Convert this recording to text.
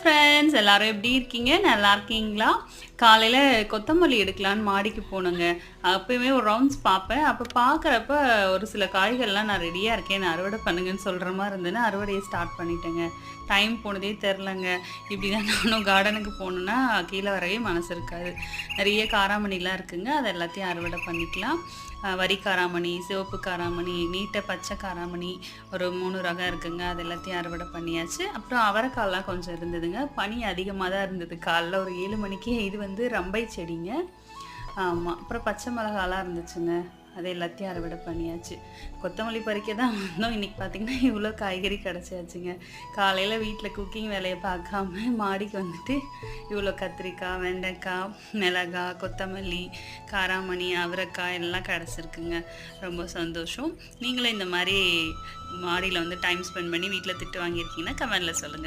Friends எல்லாரும் எப்படி இருக்கீங்க? நல்லா இருக்கீங்களா? காலையில கொத்தமல்லி எடுக்கலான்னு மாடிக்கு போனேங்க. அப்பயுமே ஒரு ரவுண்ட்ஸ் பார்ப்பேன். அப்ப பார்க்குறப்ப ஒரு சில காய்கள்லாம் நான் ரெடியா இருக்கேன். என்ன அறுவடை பண்ணுங்கன்னு சொல்ற மாரி இருந்ததுன்னா, அறுவடைய ஸ்டார்ட் பண்ணிட்டேங்க. டைம் போனதே தெரிலங்க. இப்படி தான் நானும் கார்டனுக்கு போனேன்னா, கீழ வரவே மனசு இருக்காது. நெறைய காராமணிலாம் இருக்குங்க. அத எல்லாத்தையும் அறுவடை பண்ணிக்கலாம். வரி காராமணி, சிவப்பு காராமணி, நீட்ட பச்சை காராமணி ஒரு 3 ரகம் இருக்குங்க. அது எல்லாத்தையும் அறுவடை பண்ணியாச்சு. அப்புறம் அவரைக்காலாம் கொஞ்சம் இருந்ததுங்க. பனி அதிகமா தான் இருந்தது. காலைல ஒரு 7 மணிக்கே. இது வந்து ரம்பை செடிங்க. ஆமா. அப்புறம் பச்சை மிளகாலாம் இருந்துச்சுங்க. அது எல்லாத்தையும் அறுவடை பண்ணியாச்சு. கொத்தமல்லி பறிக்க தான் வந்தோம். இன்னைக்கு பார்த்தீங்கன்னா, இவ்வளோ காய்கறி கிடச்சாச்சுங்க. காலையில வீட்ல குக்கிங் வேலைய பார்க்காம மாடிக்கு வந்துட்டு இவ்வளோ கத்திரிக்காய், வெண்டைக்காய், மிளகாய், கொத்தமல்லி, காராமணி, அவரைக்காய் எல்லாம் கிடச்சிருக்குங்க. ரொம்ப சந்தோஷம். நீங்களும் இந்த மாரி மாடியில வந்து டைம் ஸ்பெண்ட் பண்ணி வீட்ல திட்டு வாங்கியிருக்கீங்கன்னா, கமெண்ட்ல சொல்லுங்க.